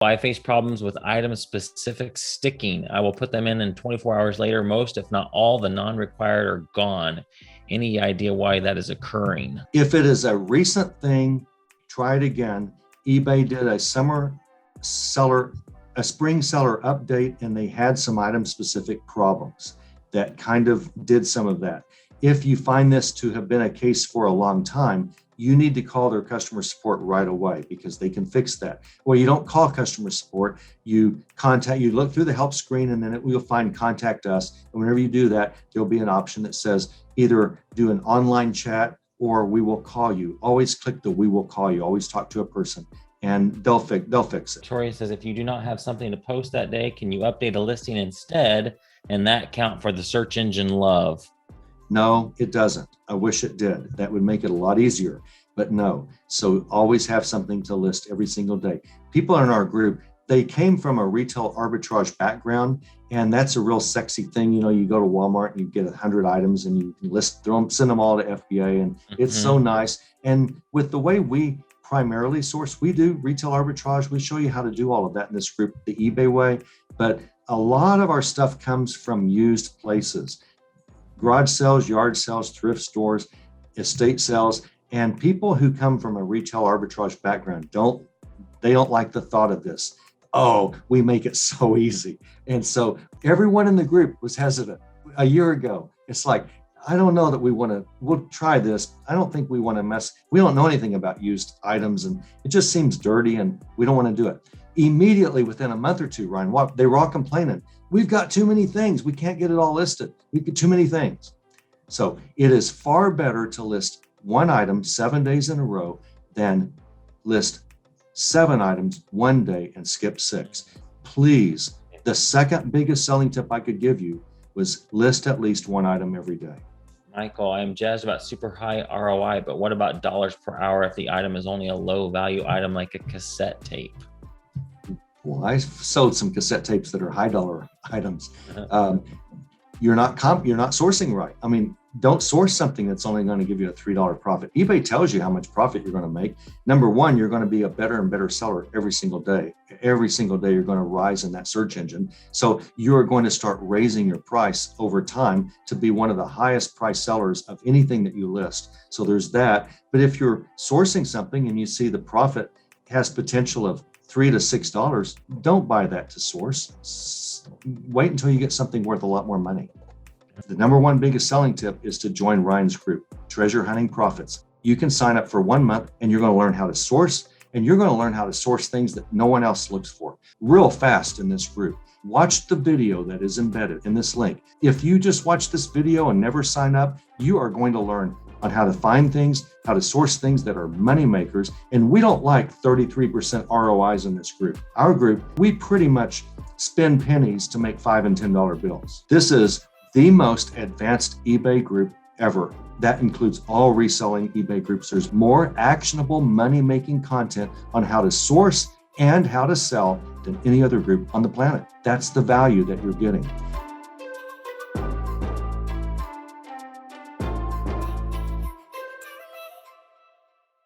I face problems with item-specific sticking. I will put them in 24 hours later. Most, if not all, the non-required are gone. Any idea why that is occurring? If it is a recent thing, try it again. eBay did a spring seller update, and they had some item-specific problems that kind of did some of that. If you find this to have been a case for a long time, you need to call their customer support right away because they can fix that. Well, you don't call customer support, you look through the help screen, and then you'll find contact us. And whenever you do that, there'll be an option that says either do an online chat or we will call you. Always click the we will call you, always talk to a person, and they'll fix it. Tori says, if you do not have something to post that day, can you update a listing instead and that count for the search engine love? No, it doesn't. I wish it did. That would make it a lot easier, but no. So always have something to list every single day. People in our group, they came from a retail arbitrage background, and that's a real sexy thing. You know, you go to Walmart and you get 100 items and you can send them all to FBA, and it's so nice. And with the way we primarily source, we do retail arbitrage. We show you how to do all of that in this group, the eBay way, but a lot of our stuff comes from used places. Garage sales, yard sales, thrift stores, estate sales, and people who come from a retail arbitrage background don't like the thought of this. Oh, we make it so easy. And so everyone in the group was hesitant a year ago. It's like, I don't know that we'll try this. I don't think we want to mess. We don't know anything about used items, and it just seems dirty, and we don't want to do it. Immediately within a month or two, Ryan, they were all complaining. We've got too many things. We can't get it all listed. We've got too many things. So it is far better to list one item 7 days in a row than list 7 items one day and skip 6. Please, the second biggest selling tip I could give you was list at least one item every day. Michael, I am jazzed about super high ROI, but what about dollars per hour if the item is only a low value item like a cassette tape? Well, I sold some cassette tapes that are high dollar items. You're not sourcing right. I mean, don't source something that's only going to give you a $3 profit. eBay tells you how much profit you're going to make. Number one, you're going to be a better and better seller every single day. Every single day, you're going to rise in that search engine. So you're going to start raising your price over time to be one of the highest price sellers of anything that you list. So there's that. But if you're sourcing something and you see the profit has potential of $3 to $6, don't buy that to source. Wait until you get something worth a lot more money. The number one biggest selling tip is to join Ryan's group, Treasure Hunting Profits. You can sign up for 1 month and you're going to learn how to source, and you're going to learn how to source things that no one else looks for real fast in this group. Watch the video that is embedded in this link. If you just watch this video and never sign up, you are going to learn on how to find things, how to source things that are money makers. And we don't like 33% ROIs in this group. Our group, we pretty much spend pennies to make $5 and $10 bills. This is the most advanced eBay group ever. That includes all reselling eBay groups. There's more actionable money-making content on how to source and how to sell than any other group on the planet. That's the value that you're getting.